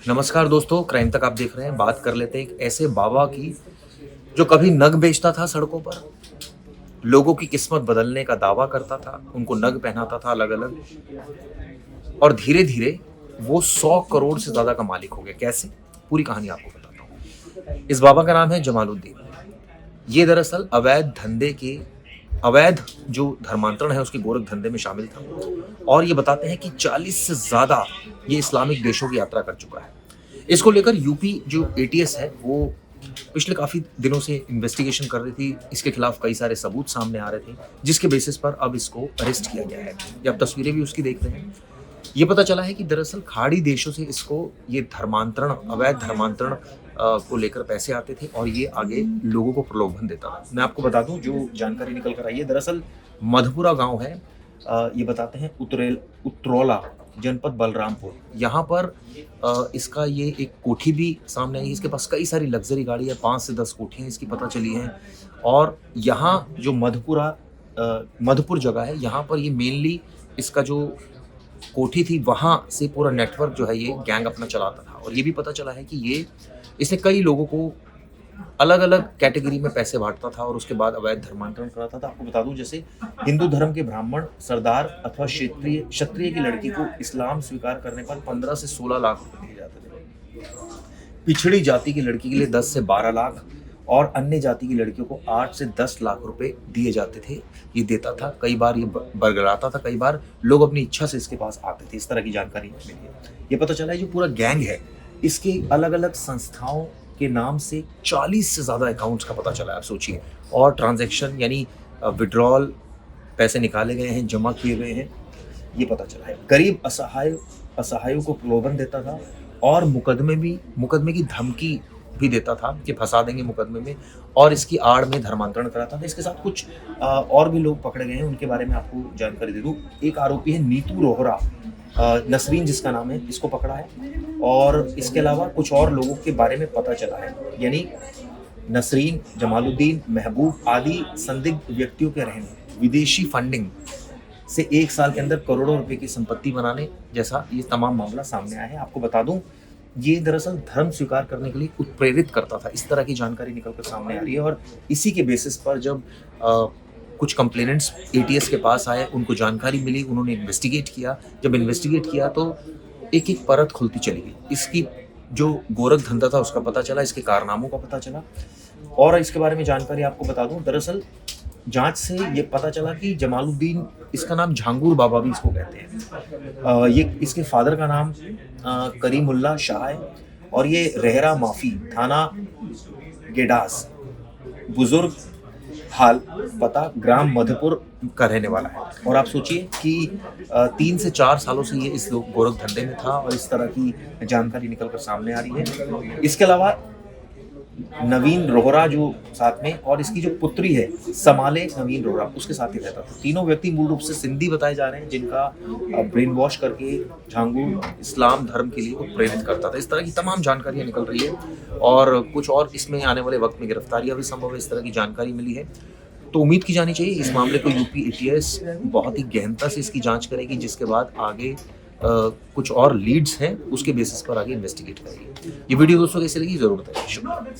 नमस्कार दोस्तों, क्राइम तक आप देख रहे हैं। बात कर लेते हैं एक ऐसे बाबा की जो कभी नग बेचता था सड़कों पर, लोगों की किस्मत बदलने का दावा करता था, उनको नग पहनाता था अलग-अलग और धीरे-धीरे वो 100 करोड़ से ज़्यादा का मालिक हो गया। कैसे? पूरी कहानी आपको बताता हूँ। इस बाबा का नाम है जमालुद्दीन। ये दरअसल अवैध जो धर्मांतरण है उसके गोरख धंधे में शामिल था और ये बताते हैं कि 40 से ज़्यादा ये इस्लामिक देशों की यात्रा कर चुका है। इसको लेकर यूपी जो एटीएस है वो पिछले काफ़ी दिनों से इन्वेस्टिगेशन कर रही थी। इसके खिलाफ कई सारे सबूत सामने आ रहे थे, जिसके बेसिस पर अब इसको अरेस्ट किया गया है। ये आप तस्वीरें भी उसकी देख रहे हैं। ये पता चला है कि दरअसल खाड़ी देशों से इसको ये अवैध धर्मांतरण को लेकर पैसे आते थे और ये आगे लोगों को प्रलोभन देता था। मैं आपको बता दूं जो जानकारी निकल कर आई है, दरअसल मधपुरा गांव है। ये बताते हैं उतरौला जनपद बलरामपुर। यहाँ पर इसका ये एक कोठी भी सामने आई है। इसके पास कई सारी लग्जरी गाड़ी है, 5 से 10 कोठियाँ इसकी पता चली हैं। और यहाँ जो मधुपुर जगह है, यहाँ पर ये मेनली इसका जो कोठी थी वहाँ से पूरा नेटवर्क जो है ये गैंग अपना चलाता था। और ये भी पता चला है कि इसने कई लोगों को अलग-अलग कैटेगरी में पैसे बाँटता था और उसके बाद अवैध धर्मांतरण कराता था। आपको बता दूं, जैसे हिंदू धर्म के ब्राह्मण, सरदार अथवा क्षत्रिय की लड़की को इस्लाम स्वीकार करने पर 15 से 16 लाख रुपए दिए जाते थे। पिछड़ी जाति की लड़की के लिए 10 से 12 लाख और अन्य जाति की लड़कियों को 8 से 10 लाख रुपए दिए जाते थे। ये देता था, कई बार ये बरगलाता था, कई बार लोग अपनी इच्छा से इसके पास आते थे। इस तरह की जानकारी मिली है। ये पता चला है जो पूरा गैंग है, इसके अलग-अलग संस्थाओं के नाम से 40 से ज़्यादा अकाउंट्स का पता चला है, आप सोचिए। और ट्रांजैक्शन यानी विड्रॉल, पैसे निकाले गए हैं, जमा किए गए हैं, ये पता चला है। गरीब असहायों को प्रलोभन देता था और मुकदमे की धमकी भी देता था कि फंसा देंगे मुकदमे में, और इसकी आड़ में धर्मांतरण कराता था। इसके साथ कुछ और भी लोग पकड़े गए हैं, उनके बारे में आपको जानकारी दे दूँ। एक आरोपी है नीतू रोहरा, नसरीन जिसका नाम है, इसको पकड़ा है। और इसके अलावा कुछ और लोगों के बारे में पता चला है, यानी नसरीन, जमालुद्दीन, महबूब आदि संदिग्ध व्यक्तियों के रहने, विदेशी फंडिंग से 1 साल के अंदर करोड़ों रुपए की संपत्ति बनाने जैसा ये तमाम मामला सामने आया है। आपको बता दूं, ये दरअसल धर्म स्वीकार करने के लिए उत्प्रेरित करता था। इस तरह की जानकारी निकलकर सामने आ रही है और इसी के बेसिस पर जब कुछ कंप्लेनेंट्स एटीएस के पास आए, उनको जानकारी मिली, उन्होंने इन्वेस्टिगेट किया। जब इन्वेस्टिगेट किया तो एक-एक परत खुलती चली गई। इसकी जो गोरख धंधा था उसका पता चला, इसके कारनामों का पता चला। और इसके बारे में जानकारी आपको बता दूं, दरअसल जांच से ये पता चला कि जमालुद्दीन, इसका नाम झांगुर बाबा भी इसको कहते हैं। ये इसके फादर का नाम करीमुल्ला शाह है और ये रेहरा माफी, थाना गेडास, बुजुर्ग हाल, पता ग्राम मधुपुर का रहने वाला है। और आप सोचिए कि 3 से 4 सालों से ये इस गोरख धंधे में था और इस तरह की जानकारी निकलकर सामने आ रही है। इसके अलावा नवीन रोहरा जो साथ में, और इसकी जो पुत्री है समाले नवीन रोहरा, उसके साथ ही रहता था। तीनों व्यक्ति मूल रूप से सिंधी बताए जा रहे हैं, जिनका ब्रेन वॉश करके झांगुर इस्लाम धर्म के लिए प्रेरित करता था। इस तरह की तमाम जानकारियां निकल रही है और कुछ और इसमें आने वाले वक्त में गिरफ्तारियां भी संभव है। इस तरह की जानकारी मिली है तो उम्मीद की जानी चाहिए इस मामले को यूपी एटीएस बहुत ही गहनता से इसकी जांच करेगी, जिसके बाद आगे कुछ और लीड्स हैं उसके बेसिस पर आगे इन्वेस्टिगेट करेगी। ये वीडियो दोस्तों कैसी लगी जरूर बताइए। शुक्रिया।